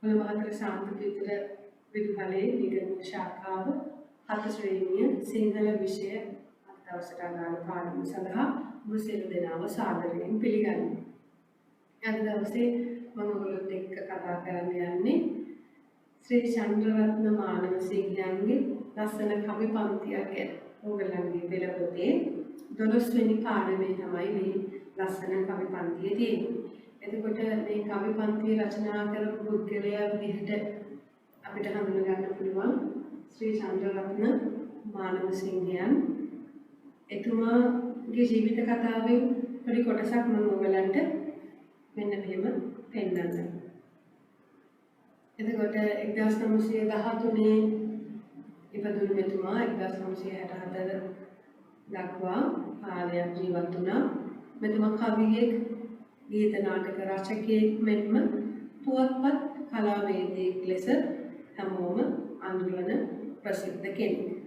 මහතර සාන්තිපිටර විදුහලේ නිගමන ශාඛාව 4 ශ්‍රේණිය සිංහල විෂය අත්දවසට අදාළ පාඩම සඳහා ඔබ සියලු දෙනාම සාදරයෙන් පිළිගන්නවා. අද දවසේ මම ඔයගොල්ලොත් එක්ක කතා කරන්න යන්නේ ශ්‍රී චන්ද්‍රරත්න මානවසේනගේ ලස්සන කවි පන්තියක් ගැන. ඔයගොල්ලන්ගේ පෙළ පොතේ 12 වෙනි පාඩමේ තමයි මේ ලස්සන කවි පන්තිය තියෙන්නේ. එතකොට මේ කවි පන්තිය රචනා කරපු පුද්ගලයා විදිහට අපිට හඳුනා ගන්න පුළුවන් ශ්‍රී චන්ද්‍රරත්න මානවසිංහයන්. එතුමාගේ ජීවිත කතාවෙන් පොඩි කොටසක් මම ඔයගලන්ට මෙන්න මෙහෙම පෙන්නන්නම්. එතකොට 1913 ඉපදුණු මෙතුමා 1964 දක්වා කාලයක් ජීවත් වුණා. මෙතුමා කවියෙක්, ගීත නාටක රචකයෙක් මෙන්ම පුවත්පත් කලාවේදියෙක් ලෙස හැමෝම අඳුරන ප්‍රසිද්ධ කෙනෙක්.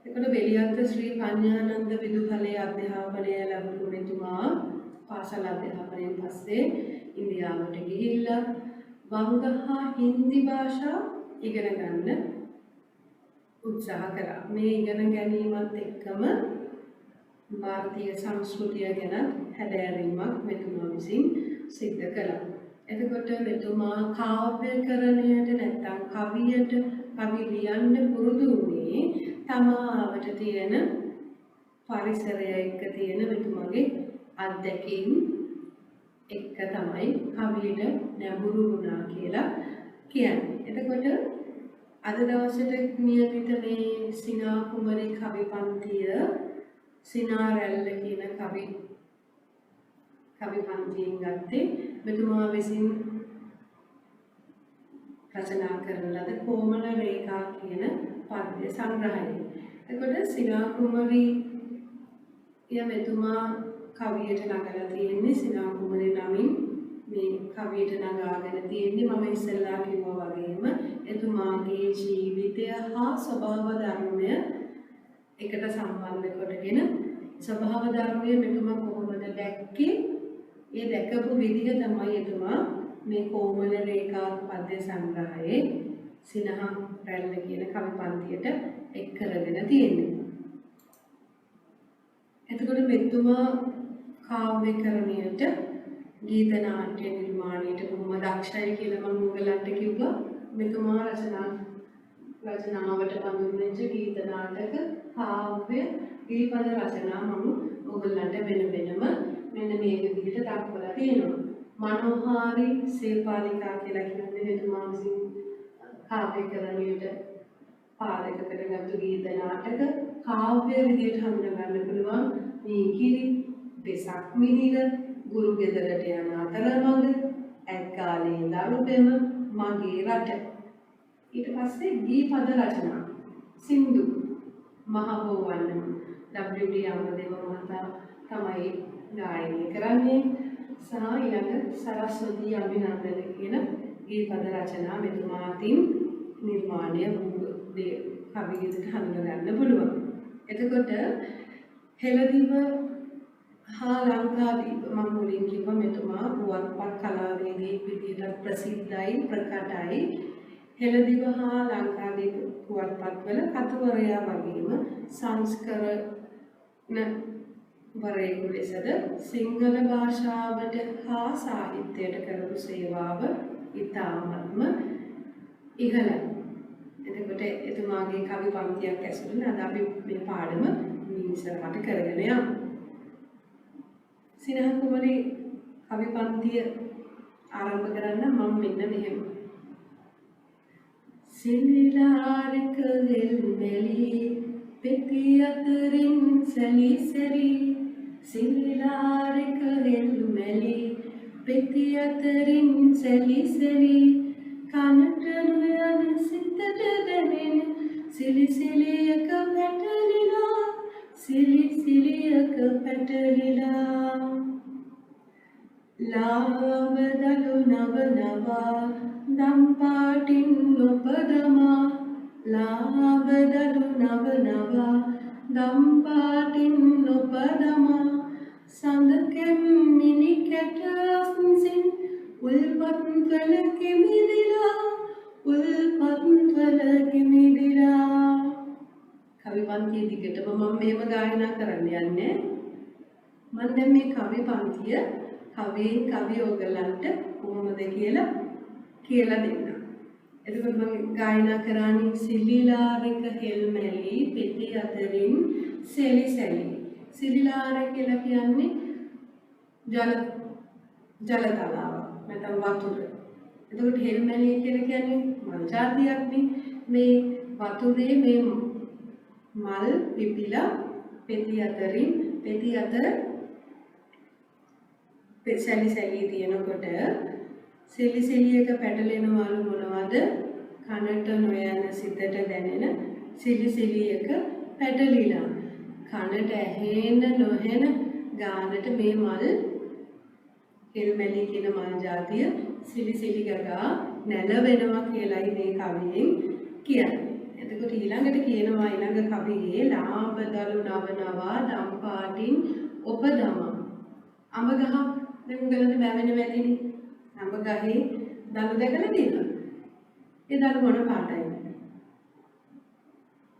එතකොට වෙලියන්ත ශ්‍රී පඤ්ඤානන්ද විදුහලේ අධ්‍යාපනය ලැබුණු මෙතුමා පාසල් අධ්‍යාපනයෙන් පස්සේ ඉන්දියාවට ගිහිල්ලා වංග හා හින්දි භාෂා ඉගෙන ගන්න උත්සාහ කළා. මේ ඉගෙන ගැනීමත් එක්කම ಭಾರತೀಯ සංස්කෘතිය ගැන හැදෑරීමක් මෙතුමා විසින් සිද්ධ කළා. එතකොට මෙතුමා කාව්‍යකරණයට නැත්නම් කවියට කවි ලියන්න පුරුදු වුණේ තමාවට තියෙන පරිසරය එක්ක තියෙන මෙතුමාගේ අත්දැකීම් එක්ක තමයි කවියට නැඹුරු වුණා කියලා කියන්නේ. එතකොට අද දවසට නියමිත මේ සිනා කුමරි කවි පන්තිය සිනා රැල්ල කියන කවි පන්තියෙන් ගත්තේ මෙතුමා විසින් රචනා කරන ලද කොමල රේඛා කියන පද්‍ය සංග්‍රහය. එතකොට සිනා කුමරි මෙතුමා කවියට නගලා තියෙන්නේ සිනා කුමරි නමින් මේ කවියට නගාගෙන තියෙන්නේ මම ඉස්සෙල්ලා කිව්වා වගේම එතුමාගේ ජීවිතය හා ස්වභාව ධර්මය එකට සම්බන්ධ කොටගෙන ස්වභාව ධර්මය මෙතුමා කොහොමද දැක්කේ? ඒ දැකපු විදිහ තමයි එතුමා මේ කොමල රේඛා පද්‍ය සංග්‍රහයේ සිනහ රැල්ල කියන කවි පන්තියට එක් කරගෙන තියෙන්නේ. එතකොට මෙතුමා කාව්‍යකරණයට ගීත නාට්‍ය නිර්මාණයට බොහොම දක්ෂයි කියලා මම ඔයගලන්ට කිව්වා. මෙතුමා රචනාවට පඳුන්වෙච්ච ගීත නාටක කාව්‍ය ගීපද රචනා මම ඔයගලන්ට වෙන වෙනම මෙන්න මේ විදිහට දක්වලා තියෙනවා. මනෝහාරි සේපාලිකා කියලා කියන්නේ මෙතුමා විසින් කාව්‍යකරණයට පාදක කරගත්තු ගීත නාටක කාව්‍ය විදිහට හඳුනා ගන්න පුළුවන්. මේ කිරි වෙසක් මිනිර ගුරු ගෙදරට යන අතරමඟ ඇත්කාලේ දරුපෙම මගේ රට. ඊට පස්සේ ගීපද රචනා සින්දු මහබෝවන්න WD අමරදේව මහතා තමයි ගායනය කරන්නේ. සහ ඊළඟ සරස්වති අභිනන්දන කියන ගීපද රචනා මෙතුමාටින් නිර්මාණය වූ කවි ගීතට හඳුනා ගන්න පුළුවන්. එතකොට හෙළදිව හා ලංකාදීප මම මුලින් කිව්වා මෙතුමා පුවත්පත් කලාවේදියෙක් විදිහට ප්‍රසිද්ධයි ප්‍රකටයි. හෙළදිව හා ලංකාදීප පුවත්පත්වල කතුවරයා වගේම සංස්කරණ වරයෙකු ලෙසද සිංහල භාෂාවට හා සාහිත්‍යයට කරපු සේවාව ඉතාමත්ම ඉහළයි. එතකොට එතුමාගේ කවි පන්තියක් ඇසුරින් අද අපි මේ පාඩම ඉස්සරහට කරගෙන යමු. සිනහ කුමරි කවි පන්තිය ආරම්භ කරන්න මම මෙන්න මෙහෙම. සිලිලාරක දෙල්මෙලි පෙති අතරින් සැලිසරි සිලිලාරක දෙල්මෙලි පෙති අතරින් සැලිසරි කනට නොයන සිතට දැනෙන සිලිසිලියක පැටලිලා සිලිසිලියක පැටලිලා ලාබදලු නවනවා දම්පාටින් නොපදමා ලාබදලු නවනවා දම්පාටින් නොපදමා සඳකෙම් මිනි කැට අස්සින් උල්පත් කළ කෙමිදිලා උල්පත්වල කිමිදිලා කවි පන්තිය දිගටම මම මේව ගායනා කරන්න යන්නේ. මම දැන් මේ කවි පන්තිය කවියෙන් කවි ඔයගලන්ට කොහොමද කියලා දෙන්න. එතකොට මම ගායනා කරන්නේ සිලිලාරක හෙල්මැලි පෙති අතරින් සෙලිසැලි. සිලිලාර කියලා කියන්නේ ජල තලාව නැත්නම් වතුර. එතකොට හෙල්මැලි කියලා කියන්නේ මල් ජාතියක්නේ. මේ වතුරේ මේ මල් පිපිලා පෙති අතර සැලි තියෙනකොට සිලිසිලියක පැටලෙනවලු මොනවද? කනට නොයන සිතට දැනෙන සිලිසිලියක පැටලිලා. කනට ඇහෙන නොහෙන ගානට මේ මල් හෙල්මැලි කියන මල් ජාතිය සිලිසිලි ගගා නැලවෙනවා කියලායි මේ කවියෙන් කියන්නේ. එතකොට ඊළඟට කියනවා ඊළඟ කවියේ ලාඹදලු නවනවා දම්පාටින් ඔපදම. අඹ ගහ දැන් උගලට බැවෙන වැඩිනේ. අඹ ගහේ දළු දැකලා තියෙනවද? ඒ දළු මොන පාටයිද?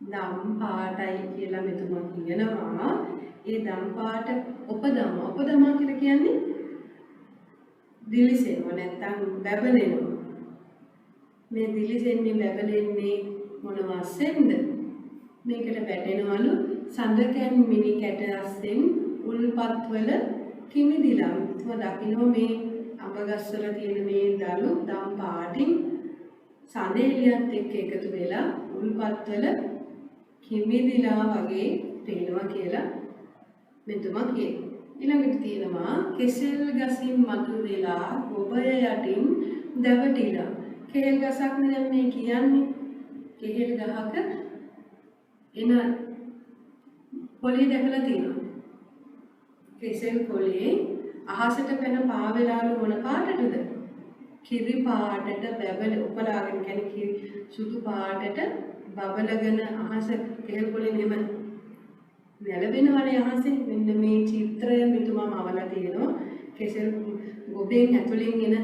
දම් පාටයි කියලා මෙතුමා කියනවා. ඒ දම් පාට ඔපදම කියලා කියන්නේ දිලිසෙනවා නැත්නම් බැබලෙනවා. මේ දිලිසෙන්නේ බැබලෙන්නේ මොනවාසෙන්ද? මේකට වැටෙනවලු සඳකැන් මිනි කැට අස්සෙන් උල්පත්වල කිමිදිලා. තුම දකින්න මේ අඹ ගස්වල තියෙන මේ දළු දම් පාටින් සඳේලියත් එක්ක එකතු වෙලා උල්පත්වල කිමිදිලා වගේ පේනවා කියලා මෙතුමා කියනවා. ඊළඟට තියෙනවා කෙසෙල් ගසින් මතු වෙලා ඔබය යටින් දැවටිලා. කෙහෙල් ගසක් නේ මේ කියන්නේ. කෙහෙල් ගහක එන පොළේ දැකලා තියෙනවා. කෙසෙල් පොළේ අහසට පැන පාවෙලාලු මොන පාටටද? කිරි පාටට බබල උපලාගෙන කියන්නේ සුදු පාටට බබලගෙන අහස කෙහෙල් පොළේ මෙහෙම නැලවෙනවනේ අහසේ. මෙන්න මේ චිත්‍රය මෙතුමාම අවලා තියෙනවා. කෙසෙල් ගොබෙන් ඇතුලෙන් එන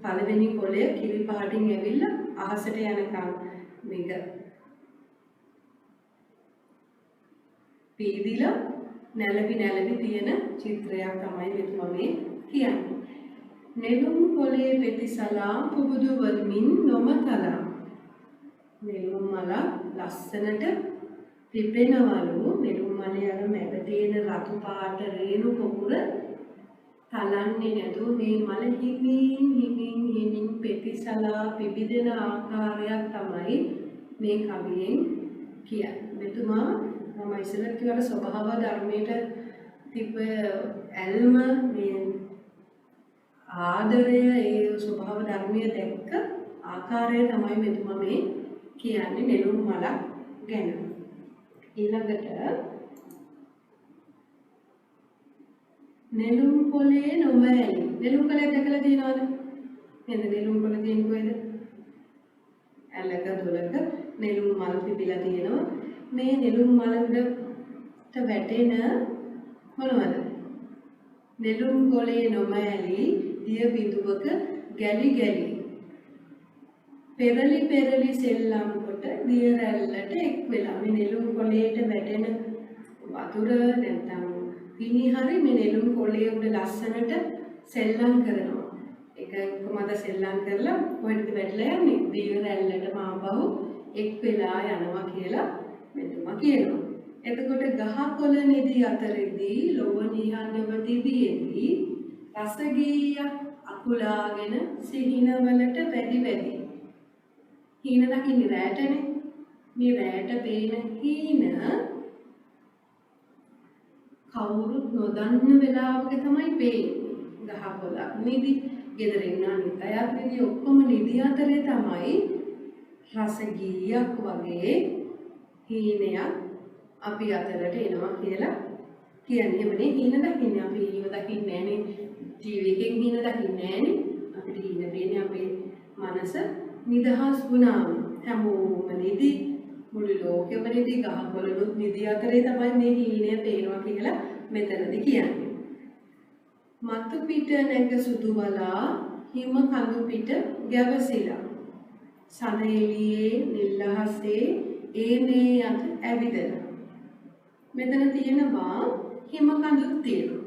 පළවෙනි පොළය කිරි පාටින් ඇවිල්ලා අහසට යනකම් මේක පීදිලා නැලවි තියෙන චිත්‍රයක් තමයි මෙතුමා මේ කියන්නේ. නෙළුම් පොළේ පෙතිසලා පුබුදු වල්මින් නොමතලා. නෙළුම් මල ලස්සනට පිපෙනවලු. නෙළුම් මලේ අර මැද තියෙන රතු පාට රේණු පොකුර තලන්නේ නැතුව මේ මල හිමින් පෙතිසලා පිබිදෙන ආකාරයක් තමයි මේ කවියෙන් කියන්නේ. මෙතුමා මම ඉස්සෙල්ලා කිව්වට ස්වභාව ධර්මයට තිබ්බ ඇල්ම මේ ආදරය ඒ ස්වභාව ධර්මයේ දැක්ක ආකාරය තමයි මෙතුමා මේ කියන්නේ නෙළුම් මල ගැන. ඊළඟට නෙළුම් පොළේ නොමැලි. නෙළුම් පොළේ දැකලා තියෙනවද? නේද? නෙළුම් පොළ තියෙන කොහෙද? ඇලක දොලක නෙළුම් මල් පිපිලා තියෙනවා. මේ නෙළුම් මලකට වැටෙන මොනවද? නෙළුම් පොළේ නොමැලි දිය බිඳුවක ගැලි පෙරලි සෙල්ලම් කොට දිය රැල්ලට එක් වෙලා. මේ නෙළුම් පොළේට වැටෙන වතුර නැත්නම් පිණි හරි මේ නෙළුම් පොළේ උඩ ලස්සනට සෙල්ලම් කරනවා. එක කොමද සෙල්ලම් කරලා කොහෙටද වැටලා යන්නේ? දිය රැල්ලට මාපහු එක් වෙලා යනවා කියලා මෙතුමා කියනවා. එතකොට ගහ කොළ නිදි අතරේදී ලොව නිහඬව තිබියේදී රසගීය අකුලාගෙන සිහිනවලට වැඩි හීන දකින්නේ රැටනේ. මේ රැට පේන හීන කවුරුත් නොදන්න වෙලාවක තමයි පේන්නේ. ගහ කොළ නිදි ගෙදරින් අනිත් අයත් නිදි ඔක්කොම නිදි අතරේ තමයි රසගීයක් වගේ හීනයක් අපි අතරට එනවා කියලා කියන්නේ. එමනේ හීන දකින්නේ අපි හීන දකින්නේ නැහනේ. ටීවී එකෙන් හීන දකින්නේ නැහනේ. අපිට හීන පේන්නේ අපේ මනස නිදහස් වුණාම. හැමෝම නිදි මුළු ලෝකෙම නිදි ගහකොළනුත් නිදි අතරේ තමයි මේ හීනය පේනවා කියලා මෙතනදී කියන්නේ. මතු පිට නැග සුදු බලා හිම කඳු පිට ගැවසිලා. සඳ එළියේ නිල්ලහසේ ඒ මේ අත ඇවිදෙනවා. මෙතන තියෙනවා හිම කඳුක් තියෙනවා.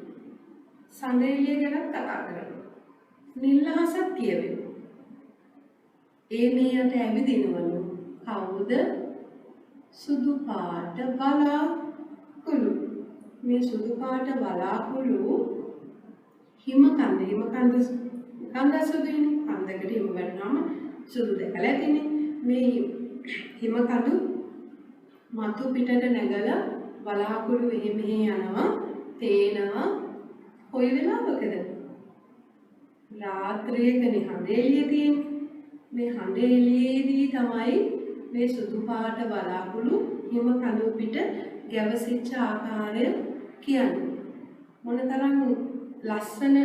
සඳ එළිය ගැන කතා කරනවා. නිල්ලහසක් කියවෙනවා. ඒ මේ අත ඇවිදිනවලු කවුද? සුදු පාට වලාකුළු. මේ සුදු පාට වලාකුළු හිම කඳ සුදුයිනේ. කන්දකට හිම වැටුනම සුදු දැකලා ඇතිනේ. මේ හිම කඳු මතු පිටට නැගලා වලාකුළු එහෙ මෙහෙ යනවා, පේනවා. කොයි වෙලාවකද? රාත්‍රියකනේ හඳ එළිය තියෙන්නේ. මේ හඳ එළියේදී තමයි මේ සුදු පාට වලාකුළු හිම කඳු පිට ගැවසිච්ච ආකාරය කියන්නේ. මොනතරම් ලස්සන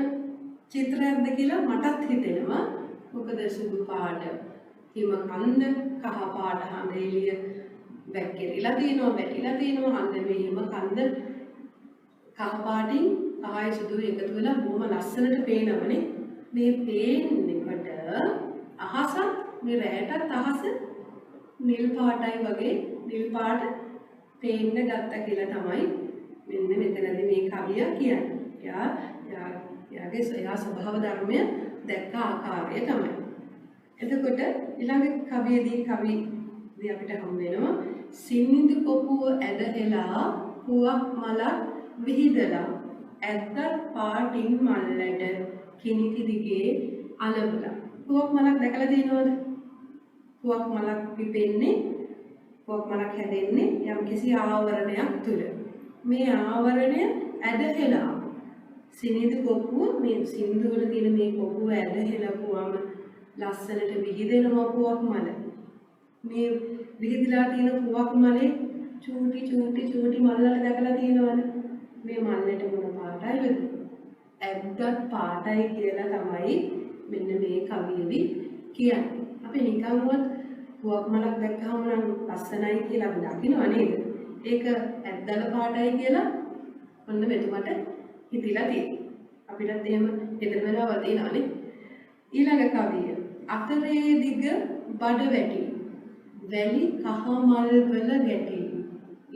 චිත්‍රයක්ද කියලා මටත් හිතෙනවා. මොකද සුදු පාට හිම කන්ද, කහ පාට හඳ එළිය වැක්කිරිලා තියෙනවා, වැටිලා තියෙනවා. හඳ මේ හිම කන්ද කහ පාටින් කහයි සුදුයි එකතු වෙලා බොහොම ලස්සනට පේනවනේ. මේ පේන්නකොට අහස මේ රැයටත් අහස නිල් පාටයි වගේ නිල් පාට පේන්න ගත්තා කියලා තමයි මෙන්න මෙතනදී මේ කවිය කියන්නේ. එයා ස්වභාව ධර්මය දැක්ක ආකාරය තමයි. එතකොට ඊළඟ කවියේදී අපිට හම් වෙනවා සිනිඳු කොපුව ඇදහෙලා පුවක් මලක් විහිදලා ඇද්දත් පාටින් මල්ලට කිනිති දිගේ අලවලා. පුවක් මලක් දැකලා තියෙනවද? පුවක් මලක් පිපෙන්නේ, පුවක් මලක් හැදෙන්නේ යම්කිසි ආවරණයක් තුල. මේ ආවරණය ඇදහෙලා සිනිඳු කොපුව, මේ සින්දු වල තියෙන මේ කොපුව ඇදහෙලපුවම ලස්සනට විහිදෙනවා පුවක් මල. මේ විහිදලා තියෙන පුවක් මලේ චූටි මල් වල දැකලා තියෙනවද? මේ මල්ලට මොන පාටයිද? ඇද්දත් පාටයි කියලා තමයි මෙන්න මේ කවියේදී කියන්නේ. අපි නිකන්වත් පුවක් මලක් දැක්කම නම් ලස්සනයි කියලා අපි දකිනවා නේද? ඒක ඇද්දල පාටයි කියලා ඔන්න මෙතුමට හිතිලා තියෙනවා. අපිටත් එහෙම හිතන වෙලාවල් තියෙනවානේ. ඊළඟ කවිය. අතරේ දිග බඩ වැටි වැලි කහ මල් වල ගැටි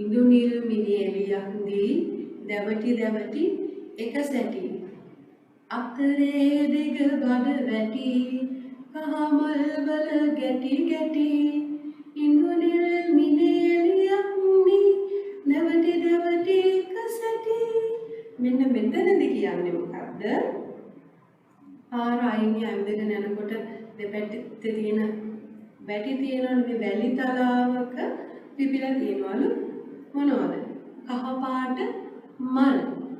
ඉඳු නිල් මිනි එළියක් දී දැවටි එක සැටි. අතරේ දිග බඩ වැටි කහ මල් වල ගැටි ඉඳු නිල් මිනි එළියක් දී දැවටි එක සැටි. මෙන්න මෙතනදී කියන්නේ මොකද්ද? පාර අයින් ඇවිදගෙන යනකොට දෙපැත්තේ තියෙන වැටි තියෙනවනේ, මේ වැලි තලාවක පිපිලා තියෙනවලු මොනවද? කහ පාට මල්.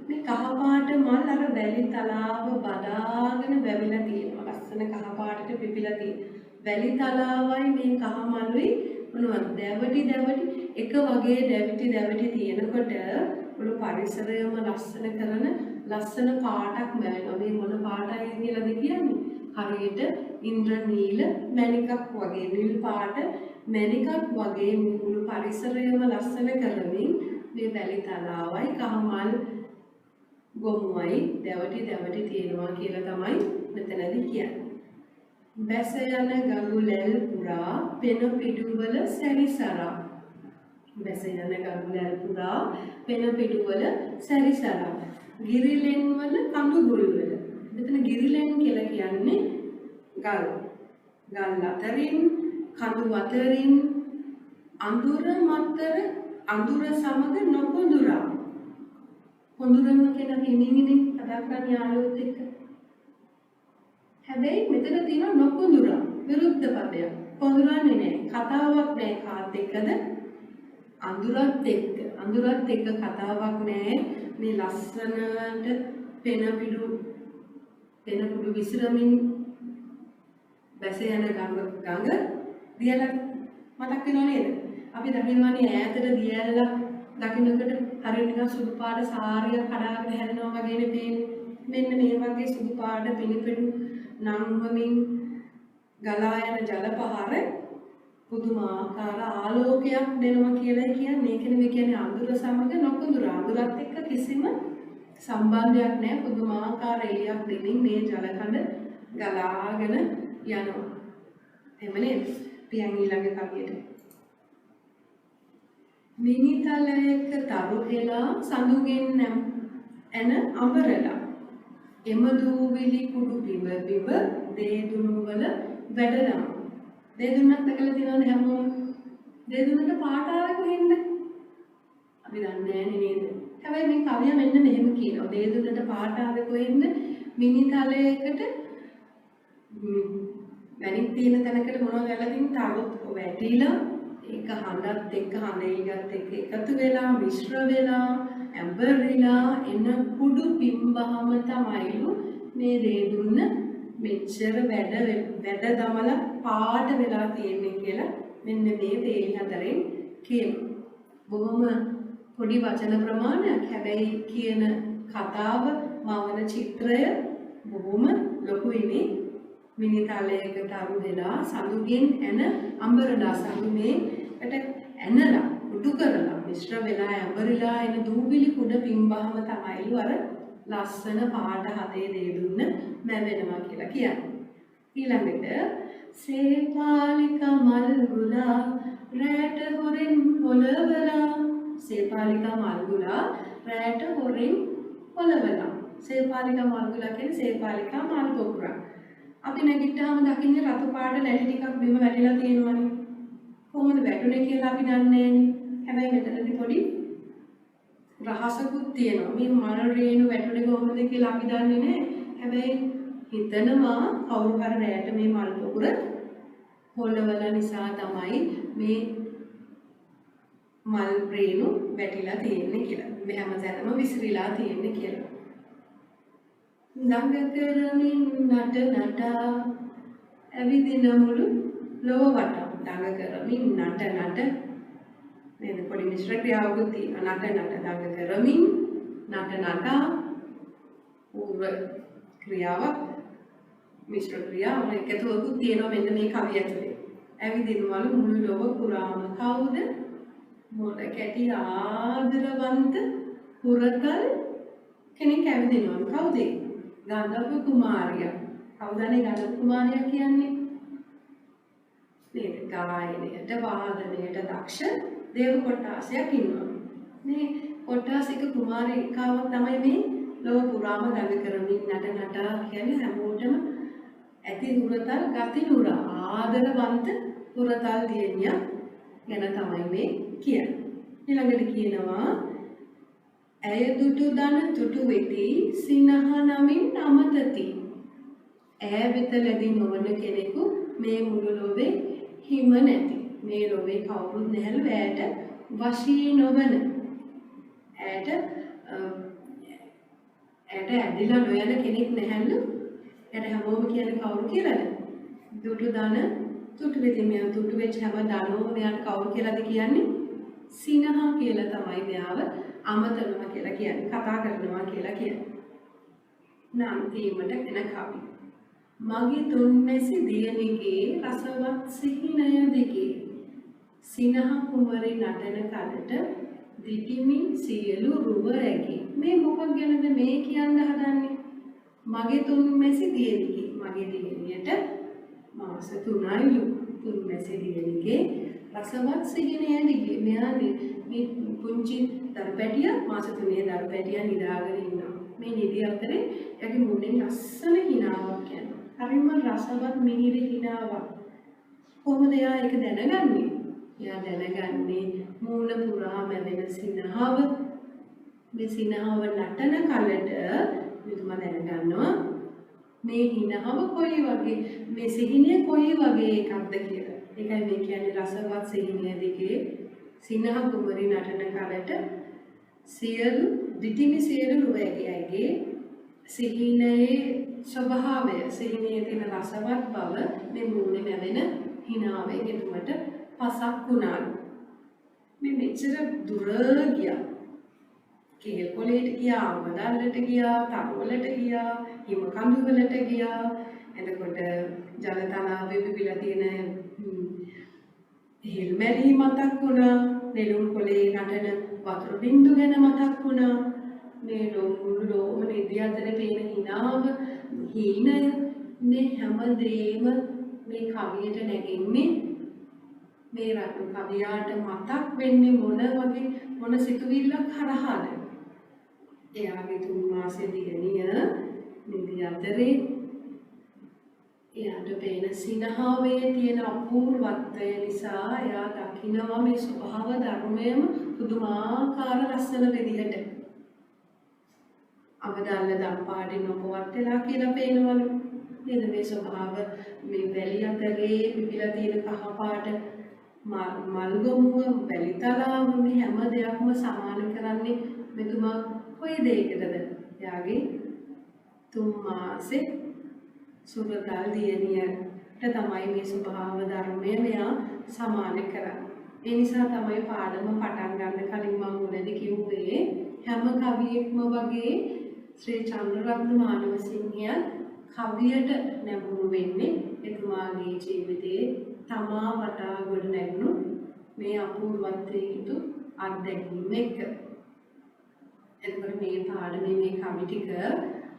මේ කහ පාට මල් අර වැලි තලාව බදාගෙන වැවිලා තියෙනවා. ලස්සන කහ පාටට පිපිලා තියෙන. වැලි තලාවයි මේ කහ මලුයි මොනවද? දැවටි එක වගේ දැවටි තියෙනකොට මුළු පරිසරයම ලස්සන කරන ලස්සන පාටක් මැවෙනවා. මේ මොන පාටයි කියලාද කියන්නේ? හරියට ඉන්ද්‍රනීල මණිකක් වගේ, නිල් පාට මණිකක් වගේ මුළු පරිසරයම ලස්සන කරමින් මේ වැලි තලාවයි කහමල් ගොමුවයි දැවටි තියෙනවා කියලා තමයි මෙතනදී කියන්නේ. බැස යන ගඟුලැල් පුරා පෙන පිටුවල සැරිසරා. බැස යන ගඟුලැල් පුරා පෙන පිටුවල සැරිසරා. ගිරිලෙන් වල කඳු ගුල් වල. මෙතන ගිරිලෙන් කියලා කියන්නේ ගල්. ගල් අතරින් කඳු අතරින් අඳුර සමග නොකොඳුරා. කොඳුරන්න කියන හිමිමිනේ කතා කරන යාළුවොත් එක්ක. හැබැයි මෙතන තියෙන නොකොඳුරා විරුද්ධ පදයක්. කොඳුරන්නේ නැහැ. කතාවක් නැහැ කාත් එක්කද? අඳුරත් එක්ක කතාවක් නැහැ. මේ ලස්සනට පෙන පිඩු විසිරමින් බැස යන ගඟ දියලක් මතක් වෙනව නේද? අපි දකින්නවනේ ඈතට දියලක් දකින්නකොට හරිය නිකන් සුදු පාට සාරියක් කඩාගෙන හැදෙනවා වගේනේ පේන්නේ. මෙන්න මේ වගේ සුදු පාට පිළිපෙඩු නංවමින් ගලා යන ජල පහර පුදුමාකාර ආලෝකයක් දෙනවා කියලා කියන්නේ. ඒකනේ මේ කියන්නේ අඳුර සමග නොකොඳුර. අඳුරත් එක්ක කිසිම සම්බන්ධයක් නැහැ. පුදුමාකාර එළියක් දෙමින් මේ ජල කඳ ගලාගෙන යනවා. එහෙම නේද? පියන් ඊළඟ කවියට. මිනිතලයක තරු හෙලා සඳුගෙන් ඇන අඹරලා එම දූවිලි කුඩු බිම බිම දේදුණු වල වැඩලා. දේදුන්නත් දැකලා තියෙනවද හැමෝම? දේදුන්නට පාට ආවේ කොහෙන්ද? අපි දන්නේ නැහැ නේද? හැබැයි මේ කවිය මෙන්න මෙහෙම කියනවා. දේදුන්නට පාට ආවේ කොහෙන්ද? මිනිතලයකට මැණික් තියෙන තැනකට මොනවද වෙලා තියෙන්නේ? තරුත් වැටිලා ඒක හඳත් එක්ක හඳේලිගත් එක්ක එකතු වෙලා මිශ්‍ර වෙලා ඇඹරිලා එන කුඩු පිම්බහම තමයිලු මේ දේදුන්න මෙච්චර වැඩ දමලා පාට වෙලා තියෙන්නේ කියලා මෙන්න මේ වේලි හතරෙන් කියනවා. බොහොම පොඩි වචන ප්‍රමාණයක්. හැබැයි කියන කතාව මවන චිත්‍රය බොහොම ලොකුයිනේ. මිනිතලයක තරු වෙලා සඳුගෙන් ඇන අඹරලා සඳුමේකට ඇනලා උඩු කරලා මිශ්‍ර වෙලා ඇඹරිලා එන දූවිලි කුඩ පිම්බහම තමයිලු අර ලස්සන පාට හදේ දේදුන්න මැවෙනවා කියලා කියන්නේ. ඊළඟට සේපාලිකා මල් ගුලා රැට හොරෙන් හොලවලා සේපාලිකා මල් ගුලා රැට හොරෙන් හොලවලා. සේපාලිකා මල් ගුලා කියන්නේ සේපාලිකා මල් පොකුරක්. අපි නැගිට්ටාම දකින්නේ රතු පාට නැටි ටිකක් බිම වැටිලා තියෙනවනේ. කොහොමද වැටුනේ කියලා අපි දන්නේ නැහැනේ. හැබැයි මෙතනදී පොඩි රහසකුත් තියෙනවා. මේ මල් රේණු වැටුනේ කොහොමද කියලා අපි දන්නේ නැහැ. හැබැයි හිතනවා කවුරු හරි රැයට මේ මල් පොකුර හොලවල නිසා තමයි මේ මල් රේණු වැටිලා තියෙන්නේ කියලා. මේ හැමතැනම විසිරීලා තියෙන්නේ කියලා. දඟ කරමින් නට නටා ඇවිදින මුළු ලොව වටා. දඟ කරමින් නට නට නේද? පොඩි මිශ්‍ර ක්‍රියාවකුත් තියෙනවා. නට නට දඟ කරමින් නට නටා පූර්ව ක්‍රියාවක් මිශ්‍ර ක්‍රියාව එකතුවකුත් තියෙනවා මෙන්න මේ කවිය ඇතුලේ. ඇවිදිනවලු මුළු ලොව පුරාම කවුද? මොඩ කැටි ආදරවන්ත පුරතල් කෙනෙක් ඇවිදිනවලු. කවුද? ගන්ධර්ව කුමාරියා. කවුදනේ ගන්ධර්ව කුමාරියා කියන්නේ? නේද? ගායනයට වාදනයට දක්ෂ දේව කොට්ටාසයක් ඉන්නවා. මේ කොට්ටාසික කුමාරිකාවක් තමයි මේ ලොව පුරාම දඟ කරමින් නට නටා කියන්නේ හැමෝටම ඇති හුරතල් ගතිනුර ආදරවන්ත හුරතල් දියණිය ගැන තමයි මේ කියන්නේ. ඊළඟට කියනවා ඇය දුටු දන තුටු වෙති සිනහ නමින් අමතති. ඈ වෙත ලැබි නොවන කෙනෙකු මේ මුළු ලොවේ හිම නැති. මේ ලොවේ කවුරුත් නැහැලු ඈට වශී නොවන. ඈට ඇදිලා නොයන කෙනෙක් නැහැලු. යට හැමෝම කියන්නේ කවුරු කියලාද? දුටු දන තුටු වෙති. මෙයා තුටු වෙච්ච හැම දනෝම මෙයාට කවුරු කියලාද කියන්නේ? සිනහ කියලා තමයි මෙයාව අමතනවා කියලා කියන්නේ. කතා කරනවා කියලා කියන්නේ. නම් තීමට එන කවි. මගේ තුන්මැසි දියණිගේ රසවත් සිහිනය දිගේ සිනහ කුමරි නටන කලට දිටිමින් සියලු රුව ඇගේ. මේ මොකක් ගැනද මේ කියන්න හදන්නේ? මගේ තුන්මැසි දියණිගේ. මගේ දියණියට මාස 3යිලු. තුන්මැසි දියණිගේ රසවත් සිහිනය දිගේ. මෙයා මේ පුංචි දරුපැටිය මාස 3 දරුපැටිය නිදාගෙන ඉන්නවා. මේ නිදි අතරේ එයාගේ මුණෙන් ලස්සන හිනාවක් යනවා. හරිම රසවත් මිහිරි හිනාවක්. කොහොමද එයා ඒක දැනගන්නේ? එයා දැනගන්නේ මූණ පුරා මැවෙන සිනහව. මේ සිනහව නටන කලට මෙතුමා දැනගන්නවා මේ හිනහව කොයි වගේ මේ සිහිනය කොයි වගේ එකක්ද කියලා. ඒකයි මේ කියන්නේ රසවත් සිහිනය දිගේ සිනහ කුමරි නටන කලට සියලු දිටිමි සියලු රුවැකියගේ සිහිනයේ ස්වභාවය සිහිනයේ තියෙන රසවත් බව මේ මූණේ මැවෙන හිනාවෙන් එතුමට පසක් වුණාලු. මේ මෙච්චර දුර ගියා. කේල් කොලේට ගියා, අඹදල්ලට ගියා, තරුවලට ගියා, හිම කඳු වලට ගියා. එතකොට ජල තලාවේ පිපිලා තියෙන හිල්මැලි මතක් වුණා. නෙළුම් කොලේ නටන වතුර බින්දු ගැන මතක් වුණා. මේ ලෝම නිදි අතරේ පේන හිනාව, හීනය මේ හැමදේම මේ කවියට නැගෙන්නේ මේ රත්න කවියාට මතක් වෙන්නේ මොන සිතුවිල්ලක් හරහාද? එයාගේ 3 මාසෙ දිගණිය නිදි අතරේ එයාට පේන සිනහවේ තියෙන අපූර්වත්වය නිසා එයා දකිනවා මේ ස්වභාව ධර්මයම පුදුමාකාර ලස්සන විදිහට. අවදාල්ල දම්පාඩින් ඔපවත් වෙලා කියලා පේනවලු. නේද මේ ස්වභාව මේ වැලි අතරේ පිපිලා තියෙන කහ පාට මල්ගොමුව වැලි තලාව මේ හැම දෙයක්ම සමාන කරන්නේ මෙතුමා කොයි දෙයකටද? එයාගේ 3 මාසේ සුබදල් දියණියට තමයි මේ ස්වභාව ධර්මය මෙයා සමාන කරන්නේ. ඒ නිසා තමයි පාඩම පටන් ගන්න කලින් මම මුලදී කිව්වේ හැම කවියෙක්ම වගේ ශ්‍රී චන්ද්‍රරත්න මානවසිංහයන් කවියට නැඹුරු වෙන්නේ එතුමාගේ ජීවිතයේ තමා වටා ගොඩ නැගුණු මේ අපූර්වත්වයේ යුතු අත්දැකීම් එක්ක. එතකොට මේ පාඩමේ මේ කවි ටික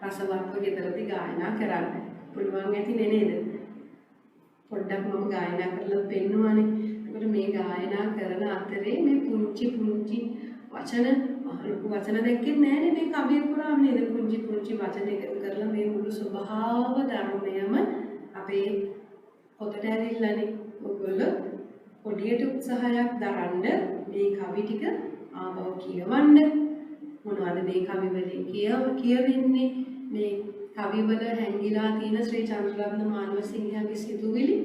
රසවත්ව ගෙදරදී ගායනා කරන්න පුළුවන් ඇති නේද? පොඩ්ඩක් මම ගායනා කරලා පෙන්නුවානේ. එතකොට මේ ගායනා කරන අතරේ මේ පුංචි වචන ලොකු වචන දැක්කේ නෑනේ මේ කවිය පුරාම නේද? පුංචි වචන එකතු කරලා මේ මුළු ස්වභාව ධර්මයම අපේ පොතට ඇවිල්ලානේ. ඔයගොල්ලෝ පොඩියට උත්සාහයක් දරන්න මේ කවි ටික ආපහු කියවන්න. මොනවද මේ කවි වලින් කියවෙන්නේ? මේ කවිවල හැංගිලා තියෙන ශ්‍රී චන්ද්‍රරත්න මානවසිංහගේ සිතුවිලි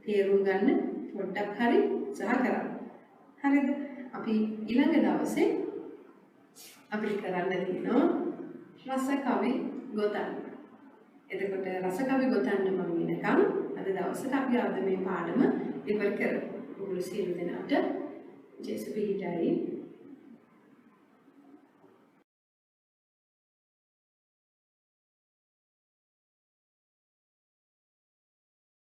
තේරුම් ගන්න පොඩ්ඩක් හරි උත්සාහ කරන්න. හරිද? අපි ඊළඟ දවසේ අපිට කරන්න තියෙනවා රස කවි ගොතන්න. එතකොට රස කවි ගොතන්න මම වෙනකම් අද දවසට අපි අද මේ පාඩම ඉවර කරමු. ඔයගොල්ලෝ සියලු දෙනාට ජේසුස් පිහිටයි.